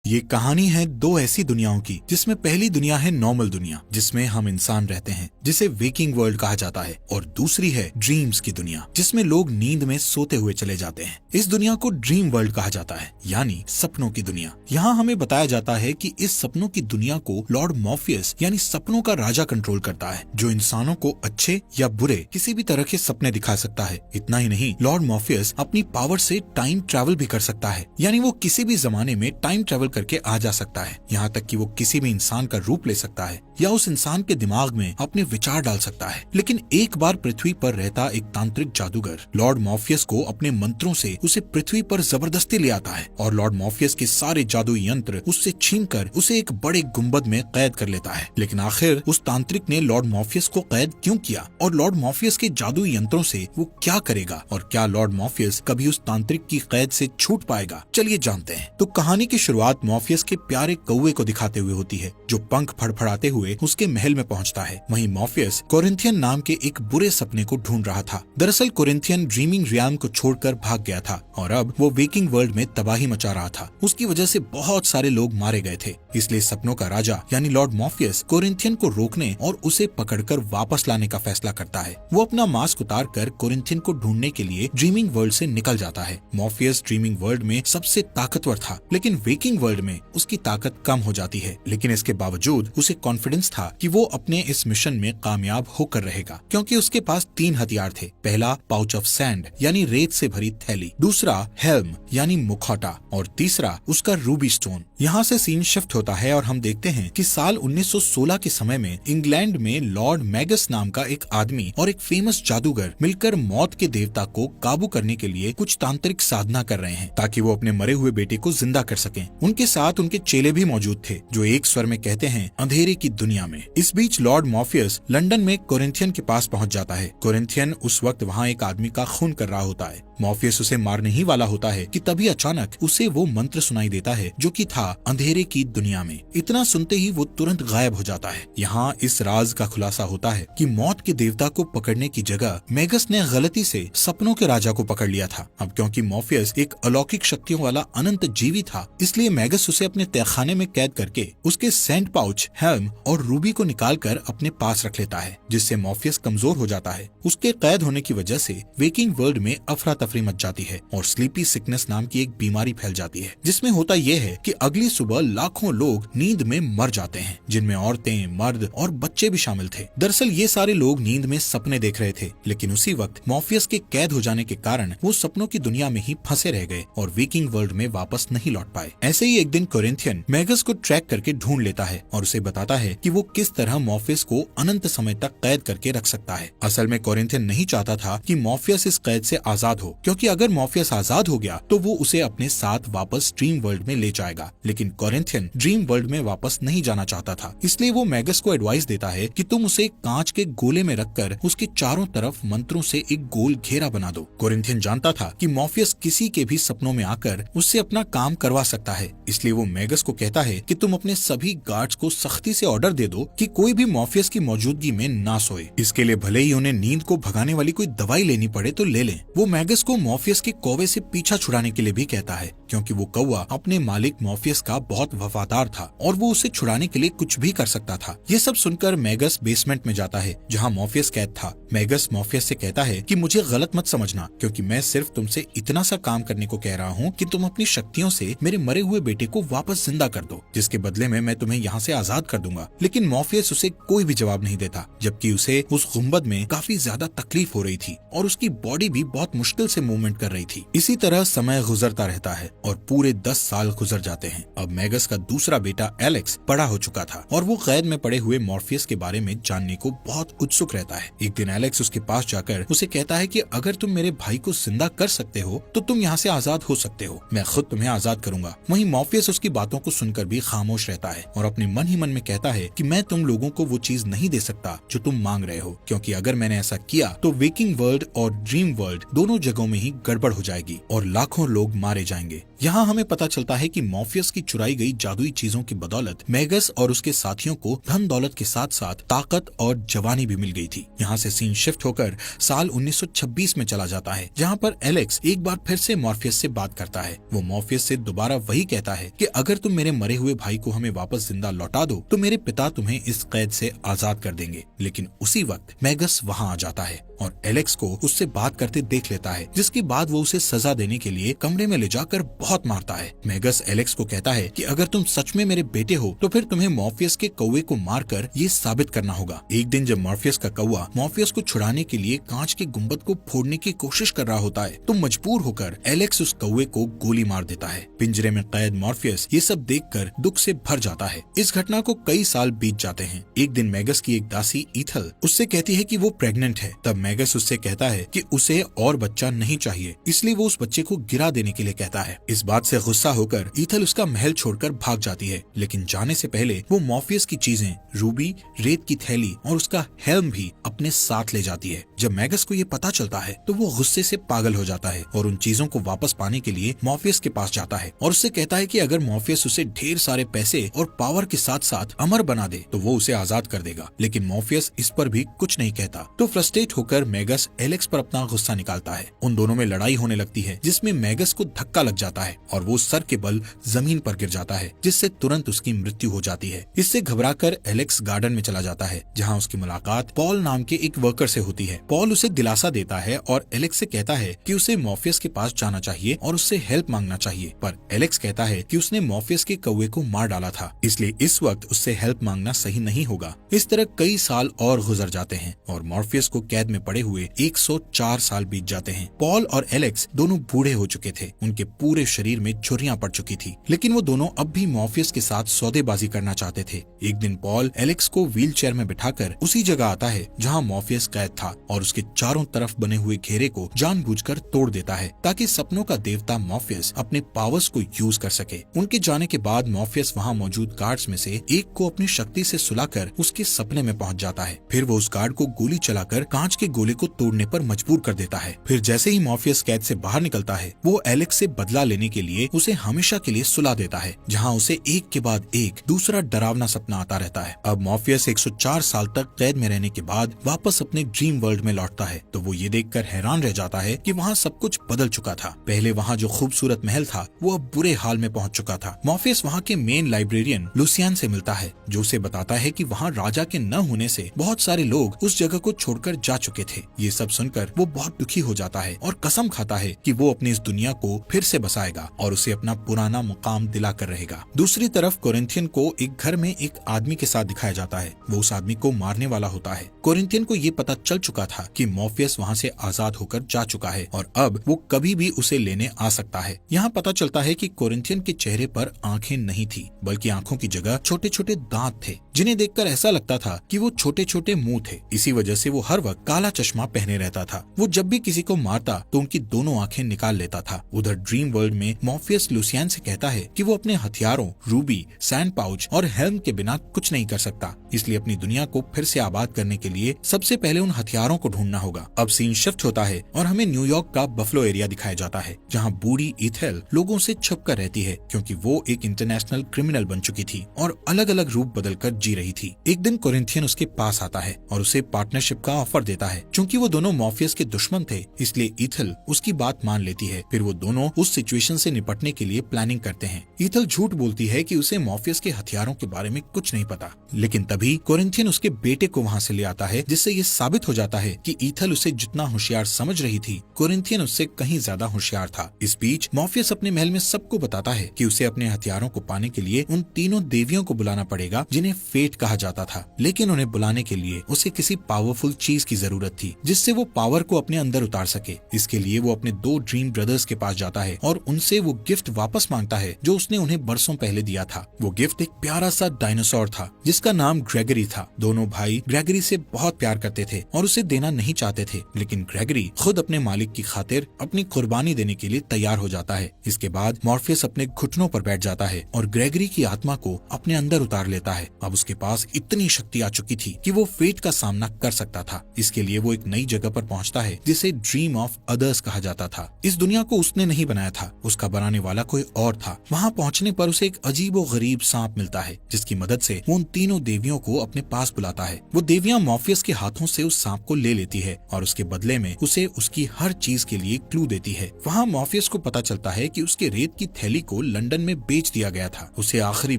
ये कहानी है दो ऐसी दुनियाओं की, जिसमें पहली दुनिया है नॉर्मल दुनिया, जिसमें हम इंसान रहते हैं, जिसे वेकिंग वर्ल्ड कहा जाता है, और दूसरी है ड्रीम्स की दुनिया, जिसमें लोग नींद में सोते हुए चले जाते हैं। इस दुनिया को ड्रीम वर्ल्ड कहा जाता है, यानी सपनों की दुनिया। यहाँ हमें बताया जाता है कि इस सपनों की दुनिया को लॉर्ड मॉर्फियस यानी सपनों का राजा कंट्रोल करता है, जो इंसानों को अच्छे या बुरे किसी भी तरह के सपने दिखा सकता है। इतना ही नहीं, लॉर्ड मॉर्फियस अपनी पावर से टाइम ट्रैवल भी कर सकता है, यानी वो किसी भी जमाने में टाइम ट्रैवल करके आ जा सकता है। यहाँ तक कि वो किसी भी इंसान का रूप ले सकता है या उस इंसान के दिमाग में अपने विचार डाल सकता है। लेकिन एक बार पृथ्वी पर रहता एक तांत्रिक जादूगर लॉर्ड मॉर्फियस को अपने मंत्रों से उसे पृथ्वी पर जबरदस्ती ले आता है और लॉर्ड मॉर्फियस के सारे जादुई यंत्र उससे छीनकर उसे एक बड़े गुंबद में कैद कर लेता है। लेकिन आखिर उस तांत्रिक ने लॉर्ड मॉर्फियस को कैद क्यों किया और लॉर्ड मॉर्फियस के जादुई यंत्रों से वो क्या करेगा, और क्या लॉर्ड मॉर्फियस कभी उस तांत्रिक की कैद से छूट पाएगा? चलिए जानते हैं। तो कहानी की शुरुआत मॉर्फियस के प्यारे कौवे को दिखाते हुए होती है, जो पंख फड़फड़ाते हुए उसके महल में पहुंचता है। वहीं मॉर्फियस कोरिंथियन नाम के एक बुरे सपने को ढूंढ रहा था। दरअसल कोरिंथियन ड्रीमिंग रियाम को छोड़कर भाग गया था और अब वो वेकिंग वर्ल्ड में तबाही मचा रहा था। उसकी वजह से बहुत सारे लोग मारे गए थे। इसलिए सपनों का राजा यानी लॉर्ड मॉर्फियस कोरिंथियन को रोकने और उसे पकड़कर वापस लाने का फैसला करता है। वो अपना मास्क उतार कर कोरिंथियन को ढूंढने के लिए ड्रीमिंग वर्ल्ड से निकल जाता है। मॉर्फियस ड्रीमिंग वर्ल्ड में सबसे ताकतवर था, लेकिन वेकिंग वर्ल्ड में उसकी ताकत कम हो जाती है। लेकिन इसके बावजूद उसे कॉन्फिडेंस था कि वो अपने इस मिशन में कामयाब होकर रहेगा, क्योंकि उसके पास 3 हथियार थे। पहला पाउच ऑफ सैंड यानी रेत से भरी थैली, दूसरा हेल्म यानी मुखौटा, और तीसरा उसका रूबी स्टोन। यहाँ से सीन शिफ्ट होता है और हम देखते हैं कि साल 1916 के समय में इंग्लैंड में लॉर्ड मैगस नाम का एक आदमी और एक फेमस जादूगर मिलकर मौत के देवता को काबू करने के लिए कुछ तांत्रिक साधना कर रहे हैं, ताकि वो अपने मरे हुए बेटे को जिंदा कर सकें। उनके साथ उनके चेले भी मौजूद थे, जो एक स्वर में कहते हैं अंधेरे की दुनिया में। इस बीच लॉर्ड मॉर्फियस लंदन में कोरिंथियन के पास पहुंच जाता है। कोरिंथियन उस वक्त वहाँ एक आदमी का खून कर रहा होता है। मॉर्फियस उसे मारने ही वाला होता है कि तभी अचानक उसे वो मंत्र सुनाई देता है, जो कि था अंधेरे की दुनिया में। इतना सुनते ही वो तुरंत गायब हो जाता है। यहाँ इस राज का खुलासा होता है कि मौत के देवता को पकड़ने की जगह मैगस ने गलती से सपनों के राजा को पकड़ लिया था। अब क्योंकि मॉर्फियस एक अलौकिक शक्तियों वाला अनंत जीवी था, इसलिए मैगस उसे अपने तहखाने में कैद करके उसके सैंड पाउच, हेल्म और रूबी को निकाल कर अपने पास रख लेता है, जिससे मॉर्फियस कमजोर हो जाता है। उसके कैद होने की वजह से वेकिंग वर्ल्ड में अफरा तफरी मच जाती है और स्लीपी सिकनेस नाम की एक बीमारी फैल जाती है, जिसमें होता यह है कि अगली सुबह लाखों लोग नींद में मर जाते हैं, जिनमें औरतें, मर्द और बच्चे भी शामिल थे। दरअसल ये सारे लोग नींद में सपने देख रहे थे, लेकिन उसी वक्त मॉर्फियस के कैद हो जाने के कारण वो सपनों की दुनिया में ही फंसे रह गए और वेकिंग वर्ल्ड में वापस नहीं लौट पाए। ऐसे ही एक दिन कोरिंथियन मैगस को ट्रैक करके ढूंढ लेता है और उसे बताता है कि वो किस तरह मॉर्फियस को अनंत समय तक कैद करके रख सकता है। असल में कोरिंथियन नहीं चाहता था कि मॉर्फियस इस कैद से आजाद हो, क्योंकि अगर मॉर्फियस आजाद हो गया तो वो उसे अपने साथ वापस ड्रीम वर्ल्ड में ले जाएगा। लेकिन कोरिंथियन ड्रीम वर्ल्ड में वापस नहीं जाना चाहता था, इसलिए वो मैगस को एडवाइस देता है कि तुम उसे कांच के गोले में रखकर उसके चारों तरफ मंत्रों से एक गोल घेरा बना दो। कोरिंथियन जानता था कि मॉर्फियस किसी के भी सपनों में आकर उससे अपना काम करवा सकता है, इसलिए वो मैगस को कहता है कि तुम अपने सभी गार्ड्स को सख्ती से ऑर्डर दे दो कि कोई भी मॉर्फियस की मौजूदगी में ना सोए। इसके लिए भले ही उन्हें नींद को भगाने वाली कोई दवाई लेनी पड़े तो ले लें। वो मैगस को मॉर्फियस के कौवे से पीछा छुड़ाने के लिए भी कहता है, क्योंकि वो कौवा अपने मालिक मॉर्फियस का बहुत वफादार था और वो उसे छुड़ाने के लिए कुछ भी कर सकता था। ये सब सुनकर मैगस बेसमेंट में जाता है, जहाँ मॉर्फियस कैद था। मैगस मॉर्फियस से कहता है कि मुझे गलत मत समझना, क्योंकि मैं सिर्फ तुमसे इतना सा काम करने को कह रहा हूँ कि तुम अपनी शक्तियों से मेरे मरे हुए बेटे को वापस जिंदा कर दो, जिसके बदले में मैं तुम्हें यहाँ से आजाद कर दूंगा। लेकिन मॉर्फियस उसे कोई भी जवाब नहीं देता, जबकि उसे उस गुंबद में काफी ज्यादा तकलीफ हो रही थी और उसकी बॉडी भी बहुत मुश्किल से मूवमेंट कर रही थी। इसी तरह समय गुजरता रहता है और पूरे 10 साल गुजर जाते हैं। अब मैगस का दूसरा बेटा एलेक्स बड़ा हो चुका था और वो कैद में पड़े हुए मॉर्फियस के बारे में जानने को बहुत उत्सुक रहता है। एक दिन एलेक्स उसके पास जाकर उसे कहता है कि अगर तुम मेरे भाई को जिंदा कर सकते हो तो तुम यहाँ से आजाद हो सकते हो, मैं खुद तुम्हें आजाद करूंगा। वहीं मॉर्फियस उसकी बातों को सुनकर भी खामोश रहता है और अपने मन ही मन में कहता है कि मैं तुम लोगों को वो चीज नहीं दे सकता जो तुम मांग रहे हो, क्योंकि अगर मैंने ऐसा किया तो वेकिंग वर्ल्ड और ड्रीम वर्ल्ड दोनों जगहों में ही गड़बड़ हो जाएगी और लाखों लोग मारे जाएंगे। यहाँ हमें पता चलता है कि मॉर्फियस की चुराई गई जादुई चीजों की बदौलत मैगस और उसके साथियों को धन दौलत के साथ साथ ताकत और जवानी भी मिल गई थी। यहाँ से सीन शिफ्ट होकर साल 1926 में चला जाता है, जहाँ पर एलेक्स एक बार फिर से मॉर्फियस से बात करता है। वो मॉर्फियस से दोबारा वही कहता है कि अगर तुम मेरे मरे हुए भाई को हमें वापस जिंदा लौटा दो तो मेरे पिता तुम्हें इस कैद से आजाद कर देंगे। लेकिन उसी वक्त मैगस वहाँ आ जाता है और एलेक्स को उससे बात करते देख लेता है, जिसके बाद वो उसे सजा देने के लिए कमरे में ले जाकर बहुत मारता है। मैगस एलेक्स को कहता है कि अगर तुम सच में मेरे बेटे हो तो फिर तुम्हें मॉर्फियस के कौवे को मारकर ये साबित करना होगा। एक दिन जब मॉर्फियस का कौवा मॉर्फियस को छुड़ाने के लिए कांच के गुंबद को फोड़ने की कोशिश कर रहा होता है तो मजबूर होकर एलेक्स उस कौवे को गोली मार देता है। पिंजरे में कैद मॉर्फियस ये सब देखकर दुख से भर जाता है। इस घटना को कई साल बीत जाते हैं। एक दिन मैगस की एक दासी ईथल उससे कहती है कि वो प्रेग्नेंट है। तब मैगस उससे कहता है कि उसे और बच्चा नहीं चाहिए, इसलिए वो उस बच्चे को गिरा देने के लिए कहता है। इस बात से गुस्सा होकर ईथल उसका महल छोड़कर भाग जाती है, लेकिन जाने से पहले वो मॉर्फियस की चीजें, रूबी, रेत की थैली और उसका हेल्म भी अपने साथ ले जाती है। जब मैगस को ये पता चलता है तो वो गुस्से से पागल हो जाता है और उन चीजों को वापस पाने के लिए मॉर्फियस के पास जाता है और उससे कहता है कि अगर मॉर्फियस उसे ढेर सारे पैसे और पावर के साथ साथ अमर बना दे तो वो उसे आजाद कर देगा। लेकिन मॉर्फियस इस पर भी कुछ नहीं कहता। तो फ्रस्ट्रेट होकर मैगस एलेक्स पर अपना गुस्सा निकालता है। उन दोनों में लड़ाई होने लगती है, जिसमें मैगस को धक्का लग जाता है और वो सर के बल जमीन पर गिर जाता है, जिससे तुरंत उसकी मृत्यु हो जाती है। इससे घबराकर एलेक्स गार्डन में चला जाता है, जहाँ उसकी मुलाकात पॉल नाम के एक वर्कर से होती है। पॉल उसे दिलासा देता है और एलेक्स से कहता है कि उसे मॉर्फियस के पास जाना चाहिए और उससे हेल्प मांगना चाहिए, पर एलेक्स कहता है कि उसने मॉर्फियस के कौवे को मार डाला था, इसलिए इस वक्त उससे हेल्प मांगना सही नहीं होगा। इस तरह कई साल और गुजर जाते हैं और मॉर्फियस को कैद में पड़े हुए 104 साल बीत जाते हैं। पॉल और एलेक्स दोनों बूढ़े हो चुके थे, उनके पूरे शरीर में झुर्रियां पड़ चुकी थी, लेकिन वो दोनों अब भी मॉर्फियस के साथ सौदेबाजी करना चाहते थे। एक दिन पॉल एलेक्स को व्हील चेयर में बिठाकर उसी जगह आता है जहाँ मॉर्फियस कैद था और उसके चारों तरफ बने हुए घेरे को जानबूझकर तोड़ देता है, ताकि सपनों का देवता मॉर्फियस अपने पावर्स को यूज कर सके। उनके जाने के बाद मॉर्फियस वहाँ मौजूद गार्ड्स में से एक को अपनी शक्ति से सुलाकर उसके सपने में पहुँच जाता है। फिर वो उस गार्ड को गोली चलाकर कांच के गोले को तोड़ने पर मजबूर कर देता है। फिर जैसे ही मॉर्फियस कैद से बाहर निकलता है, वो एलेक्स से बदला लेने के लिए उसे हमेशा के लिए सुला देता है, जहाँ उसे एक के बाद एक दूसरा डरावना सपना आता रहता है। अब मॉर्फियस 104 साल तक कैद में रहने के बाद वापस अपने ड्रीम वर्ल्ड में लौटता है, तो वो ये देखकर हैरान रह जाता है कि वहाँ सब कुछ बदल चुका था। पहले वहाँ जो खूबसूरत महल था वो अब बुरे हाल में पहुँच चुका था। मॉर्फियस वहाँ के मेन लाइब्रेरियन लुसियन से मिलता है, जो उसे बताता है कि वहाँ राजा के न होने से बहुत सारे लोग उस जगह को छोड़कर जा चुके थे। ये सब सुनकर वो बहुत दुखी हो जाता है और कसम खाता है कि वो अपनी इस दुनिया को फिर से बसाएगा और उसे अपना पुराना मुकाम दिला कर रहेगा। दूसरी तरफ कोरिंथियन को एक घर में एक आदमी के साथ दिखाया जाता है। वो उस आदमी को मारने वाला होता है। कोरिंथियन को ये पता चल चुका था कि मॉर्फियस वहाँ से आजाद होकर जा चुका है और अब वो कभी भी उसे लेने आ सकता है। यहाँ पता चलता है कि कोरिंथियन के चेहरे पर आंखें नहीं थी, बल्कि आंखों की जगह छोटे छोटे दांत थे, जिन्हें देखकर ऐसा लगता था कि वो छोटे छोटे मुंह थे। इसी वजह से वो हर वक्त काला चश्मा पहने रहता था। वो जब भी किसी को मारता तो उनकी दोनों आंखें निकाल लेता था। उधर ड्रीम वर्ल्ड में मॉर्फियस लुसियन से कहता है कि वो अपने हथियारों, रूबी, सैंड पाउच और हेल्म के बिना कुछ नहीं कर सकता, इसलिए अपनी दुनिया को फिर से आबाद करने के लिए सबसे पहले उन हथियारों को ढूंढना होगा। अब सीन शिफ्ट होता है और हमें न्यूयॉर्क का बफलो एरिया दिखाया जाता है, जहाँ बूढ़ी ईथेल लोगों से छुपकर रहती है, क्योंकि वो एक इंटरनेशनल क्रिमिनल बन चुकी थी और अलग अलग रूप बदलकर जी रही थी। एक दिन कोरिंथियन उसके पास आता है और उसे पार्टनरशिप का ऑफर देता है। चूंकि वो दोनों मॉर्फियस के दुश्मन थे, इसलिए ईथेल उसकी बात मान लेती है। फिर वो दोनों उस सिचुएशन से निपटने के लिए प्लानिंग करते हैं। ईथेल झूठ बोलती है कि उसे मॉर्फियस के हथियारों के बारे में कुछ नहीं पता, लेकिन तभी कोरिंथियन उसके बेटे को वहाँ से ले आता है, जिससे ये साबित हो जाता है कि ईथेल उसे जितना होशियार समझ रही थी, कोरिंथियन उससे कहीं ज्यादा होशियार था। इस बीच मॉर्फियस अपने महल में सबको बताता है कि उसे अपने हथियारों को पाने के लिए उन तीनों देवियों को बुलाना पड़ेगा, जिन्हें फेट कहा जाता था। लेकिन उन्हें बुलाने के लिए उसे किसी पावरफुल चीज की जरूरत थी, जिससे वो पावर को अपने अंदर उतार सके। इसके लिए वो अपने 2 ड्रीम ब्रदर्स के पास जाता है और उनसे वो गिफ्ट वापस मांगता है जो उसने उन्हें बरसों पहले दिया था। वो गिफ्ट एक प्यारा सा डायनासोर था, जिसका नाम ग्रेगरी था। दोनों भाई ग्रेगरी से बहुत प्यार करते थे और उसे देना नहीं चाहते थे, लेकिन ग्रेगरी खुद अपने मालिक की खातिर अपनी कुर्बानी देने के लिए तैयार हो जाता है। इसके बाद मॉर्फियस अपने घुटनों पर बैठ जाता है और ग्रेगरी की आत्मा को अपने अंदर उतार लेता है। अब उसके पास इतनी शक्ति आ चुकी थी कि वो फेट का सामना कर सकता था। इसके लिए वो एक नई जगह पर पहुंचता है, जिसे ड्रीम ऑफ अदर्स कहा जाता था। इस दुनिया को उसने नहीं बनाया था, उसका बनाने वाला कोई और था। वहाँ पहुँचने पर उसे एक अजीबो गरीब सांप मिलता है, जिसकी मदद से वो उन तीनों देवियों को अपने पास बुलाता है। वो देवियां मॉर्फियस के हाथों से उस सांप को ले लेती है और उसके बदले में उसे उसकी हर चीज के लिए क्लू देती है। वहाँ मॉर्फियस को पता चलता है कि उसके रेत की थैली को लंदन में बेच दिया गया था। उसे आखिरी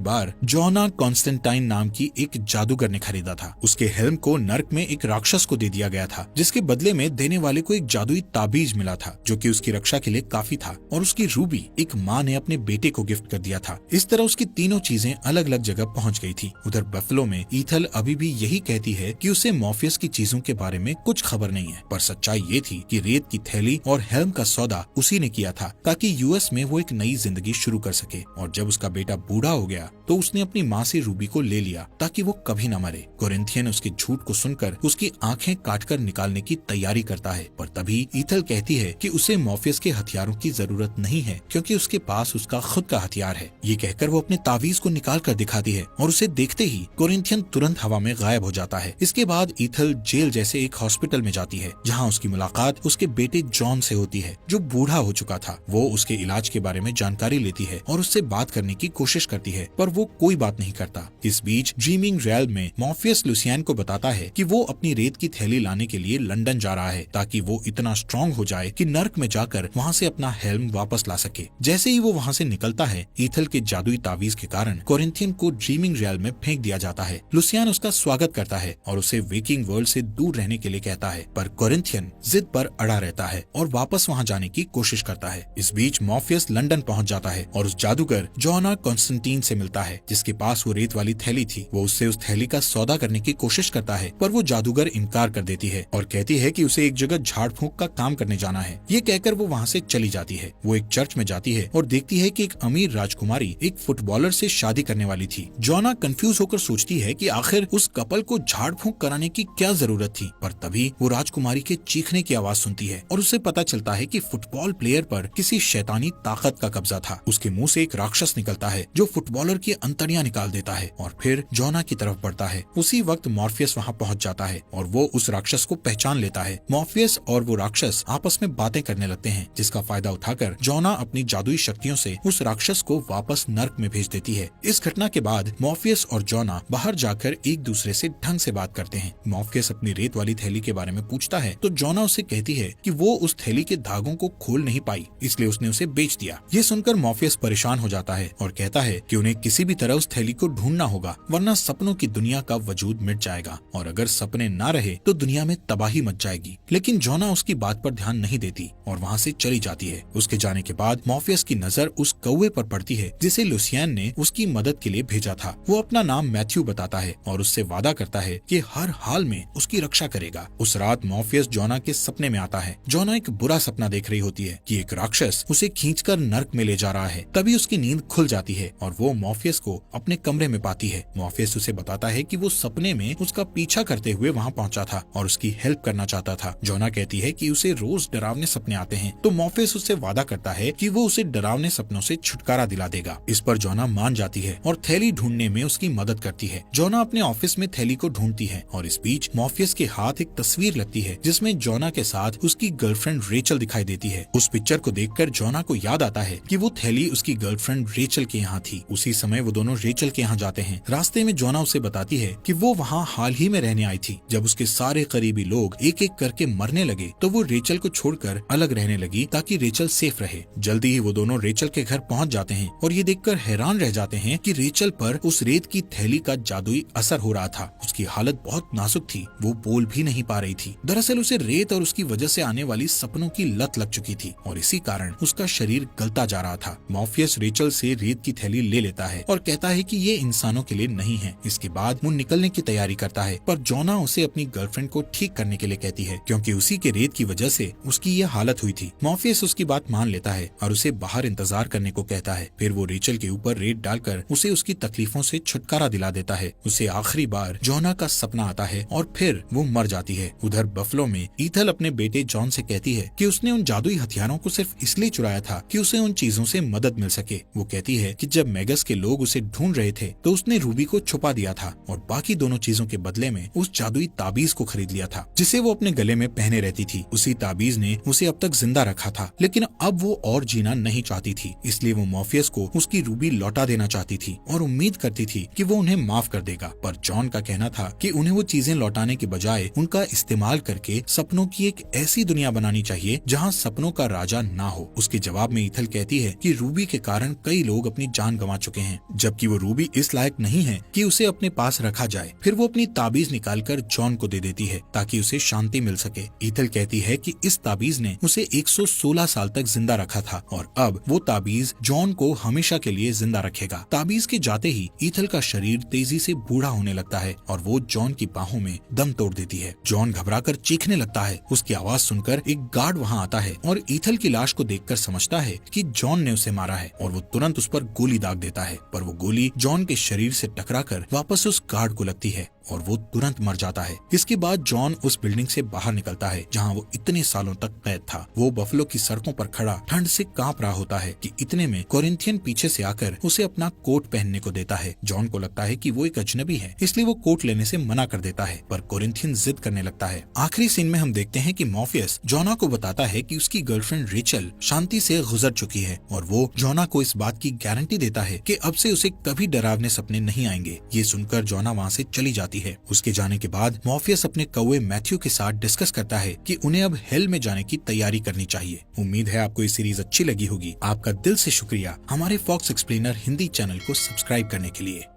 बार जोना कॉन्स्टेंटाइन नाम की एक जादूगर ने खरीदा था। उसके हेल्म को नर्क में एक राक्षस को दे दिया गया था, जिसके बदले में देने वाले को एक जादुई ताबीज मिला था, जो कि उसकी रक्षा के लिए काफी था। और उसकी रूबी एक माँ ने अपने बेटे को गिफ्ट कर दिया था। इस तरह उसकी तीनों चीजें अलग अलग जगह पहुँच गई थी। उधर बफलो में ईथल अभी भी यही कहती है कि उसे मॉर्फियस की चीजों के बारे में कुछ खबर नहीं है, पर सच्चाई ये थी कि रेत की थैली और हेल्म का सौदा उसी ने किया था, ताकि यूएस में वो एक नई जिंदगी शुरू कर सके। और जब उसका बेटा बूढ़ा हो गया तो उसने अपनी माँ से रूबी को ले लिया, ताकि वो कभी न मरे। कोरिंथियन उसके झूठ को सुनकर उसकी आंखें काटकर निकालने की तैयारी करता है, पर तभी ईथल कहती है कि उसे मॉर्फियस के हथियारों की जरूरत नहीं है, क्योंकि उसके पास उसका खुद का हथियार है। ये कहकर वो अपने तावीज को निकाल कर दिखाती है और उसे देखते ही कोरिंथियन तुरंत हवा में गायब हो जाता है। इसके बाद ईथल जेल जैसे एक हॉस्पिटल में जाती है, जहाँ उसकी मुलाकात उसके बेटे जॉन से होती है, जो बूढ़ा हो चुका था। वो उसके इलाज के बारे में जानकारी लेती है और उससे बात करने की कोशिश करती है, पर वो कोई बात नहीं करता। इस बीच ड्रीमिंग रियल में मॉर्फियस लुसियन को बताता है कि वो अपनी रेत की थैली लाने के लिए लंदन जा रहा है, ताकि वो इतना स्ट्रॉन्ग हो जाए कि नर्क में जाकर वहाँ से अपना हेल्म वापस ला सके। जैसे ही वो वहाँ से निकलता है, ईथल के जादुई तावीज के कारण कोरिंथियन को ड्रीमिंग रियल में फेंक दिया जाता है। लुसियन उसका स्वागत करता है और उसे वेकिंग वर्ल्ड से दूर रहने के लिए कहता है, पर कोरिंथियन जिद पर अड़ा रहता है और वापस वहाँ जाने की कोशिश करता है। इस बीच मॉर्फियस लंदन पहुँच जाता है और उस जादूगर जोना कॉन्स्टेंटीन से मिलता है, जिसके पास वो रेत वाली थैली थी। वो उससे उस थैली का सौदा करने की कोशिश करता है, पर वो जादूगर इनकार कर देती है और कहती है कि उसे एक जगह झाड़ फूंक का काम करने जाना है। ये कहकर वो वहाँ से चली जाती है। वो एक चर्च में जाती है और देखती है कि एक अमीर राजकुमारी एक फुटबॉलर से शादी करने वाली थी। जोना कंफ्यूज होकर सोचती है कि आखिर उस कपल को झाड़ फूंक कराने की क्या जरूरत थी, पर तभी वो राजकुमारी के चीखने की आवाज सुनती है और उसे पता चलता है कि फुटबॉल प्लेयर पर किसी शैतानी ताकत का कब्जा था। उसके मुंह से एक राक्षस निकलता है जो फुटबॉलर की अंतड़ियां निकाल देता है और फिर जोना की तरफ बढ़ता है। उसी वक्त मॉर्फियस वहाँ पहुँच जाता है और वो उस राक्षस को पहचान लेता है। मॉर्फियस और वो राक्षस आपस में बातें करने लगते हैं, जिसका फायदा उठाकर जोना अपनी जादुई शक्तियों से उस राक्षस को वापस नर्क में भेज देती है। इस घटना के बाद मॉर्फियस और जोना बाहर जाकर एक दूसरे से ढंग से बात करते हैं। मॉर्फियस अपनी रेत वाली थैली के बारे में पूछता है तो जोना उसे कहती है कि वो उस थैली के धागों को खोल नहीं पाई, इसलिए उसने उसे बेच दिया। ये सुनकर मॉर्फियस परेशान हो जाता है और कहता है कि उन्हें किसी भी तरह उस थैली को ढूंढना होगा, वरना सपनों की दुनिया का वजूद मिट जाएगा और अगर सपने ना रहे तो दुनिया में तबाही मच जाएगी। लेकिन जोना उसकी बात पर ध्यान नहीं देती और वहाँ से चली जाती है। उसके जाने के बाद मॉर्फियस की नजर उस कौवे पर पड़ती है जिसे लुसियन ने उसकी मदद के लिए भेजा था। वो अपना नाम मैथ्यू बताता है और उससे वादा करता है कि हर हाल में उसकी रक्षा करेगा। उस रात मॉर्फियस जोना के सपने में आता है। जोना एक बुरा सपना देख रही होती है कि एक राक्षस उसे खींचकर नर्क में ले जा रहा है। तभी उसकी नींद खुल जाती है और वो मॉर्फियस को अपने कमरे में पाती है। मॉर्फियस उसे बताता है कि वो सपने में उसका पीछा करते हुए वहाँ पहुँचा था और उसकी हेल्प करना चाहता था। जोना कहती है कि उसे रोज डरावने सपने आते हैं, तो मॉर्फियस उससे वादा करता है कि वो उसे डरावने सपनों से छुटकारा दिला देगा। इस पर जोना मान जाती है और थैली ढूंढने में उसकी मदद करती है। जोना अपने ऑफिस में थैली को ढूंढती है और इस बीच मॉर्फियस के हाथ एक तस्वीर लगती है जिसमें जोना के साथ उसकी गर्लफ्रेंड रेचल दिखाई देती है। उस पिक्चर को देखकर जोना को याद आता है कि वो थैली उसकी गर्लफ्रेंड रेचल के यहाँ थी। उसी समय वो दोनों रेचल के यहाँ जाते हैं। रास्ते में जोना उसे बताती है कि वो वहाँ हाल ही में रहने आई थी। जब उसके सारे करीबी लोग एक एक करके मरने लगे तो वो रेचल को छोड़कर अलग रहने लगी ताकि रेचल सेफ रहे। जल्दी ही वो दोनों रेचल के घर पहुँच जाते हैं और ये देखकर हैरान रह जाते हैं कि रेचल पर उस रेत की थैली का जादुई असर हो रहा था। उसकी हालत बहुत नाजुक थी, वो बोल भी नहीं पा रही थी। दरअसल उसे रेत और उसकी वजह से आने वाली सपनों की लत लग चुकी थी और इसी कारण उसका शरीर गलता जा रहा था। मॉर्फियस रेचल से रेत की थैली ले लेता है और कहता है कि ये इंसानों के लिए नहीं है। इसके बाद वो निकलने की तैयारी करता है, पर जोना उसे अपनी गर्लफ्रेंड को ठीक करने के लिए कहती है, क्योंकि उसी के रेत की वजह से उसकी ये हालत हुई थी। मॉर्फियस उसकी बात मान लेता है और उसे बाहर इंतजार करने को कहता है। फिर वो रेचल के ऊपर रेत डालकर उसे उसकी तकलीफों से छुटकारा दिला देता है। उसे आखिरी बार जोना का सपना आता है और फिर वो मर जाती है। उधर बफलो में ईथल अपने बेटे जॉन से कहती है कि उसने उन जादुई हथियारों को सिर्फ इसलिए चुराया था कि उसे उन चीजों से मदद मिल सके। वो कहती है कि जब मेगस के लोग लोग उसे ढूंढ रहे थे तो उसने रूबी को छुपा दिया था और बाकी दोनों चीजों के बदले में उस जादुई ताबीज को खरीद लिया था जिसे वो अपने गले में पहने रहती थी। उसी ताबीज ने उसे अब तक जिंदा रखा था, लेकिन अब वो और जीना नहीं चाहती थी, इसलिए वो मॉर्फियस को उसकी रूबी लौटा देना चाहती थी और उम्मीद करती थी कि वो उन्हें माफ कर देगा। पर जॉन का कहना था कि उन्हें वो चीजें लौटाने के बजाय उनका इस्तेमाल करके सपनों की एक ऐसी दुनिया बनानी चाहिए जहाँ सपनों का राजा ना हो। उसके जवाब में ईथल कहती है कि रूबी के कारण कई लोग अपनी जान गंवा चुके हैं, जबकि वो रूबी इस लायक नहीं है कि उसे अपने पास रखा जाए। फिर वो अपनी ताबीज निकालकर जॉन को दे देती है ताकि उसे शांति मिल सके। ईथल कहती है कि इस ताबीज ने उसे 116 साल तक जिंदा रखा था और अब वो ताबीज जॉन को हमेशा के लिए जिंदा रखेगा। ताबीज के जाते ही ईथल का शरीर तेजी से बूढ़ा होने लगता है और वो जॉन की बाहों में दम तोड़ देती है। जॉन घबराकर चीखने लगता है। उसकी आवाज सुनकर एक गार्ड वहाँ आता है और ईथल की लाश को देखकर समझता है कि जॉन ने उसे मारा है और वो तुरंत उस पर गोली दाग देता है, पर वो गोली जॉन के शरीर से टकराकर वापस उस गार्ड को लगती है और वो तुरंत मर जाता है। इसके बाद जॉन उस बिल्डिंग से बाहर निकलता है जहाँ वो इतने सालों तक कैद था। वो बफलो की सड़कों पर खड़ा ठंड से कांप रहा होता है कि इतने में कोरिंथियन पीछे से आकर उसे अपना कोट पहनने को देता है। जॉन को लगता है कि वो एक अजनबी है, इसलिए वो कोट लेने से मना कर देता है, पर कोरिंथियन जिद करने लगता है। आखिरी सीन में हम देखते हैं कि मॉर्फियस जोना को बताता है कि उसकी गर्लफ्रेंड रेचल शांति से गुजर चुकी है और वो जोना को इस बात की गारंटी देता है कि अब से उसे कभी डरावने सपने नहीं आएंगे। ये सुनकर जोना वहाँ से चली जाती है। उसके जाने के बाद मॉर्फियस अपने कौवे मैथ्यू के साथ डिस्कस करता है कि उन्हें अब हेल में जाने की तैयारी करनी चाहिए। उम्मीद है आपको ये सीरीज अच्छी लगी होगी। आपका दिल से शुक्रिया हमारे फॉक्स एक्सप्लेनर हिंदी चैनल को सब्सक्राइब करने के लिए।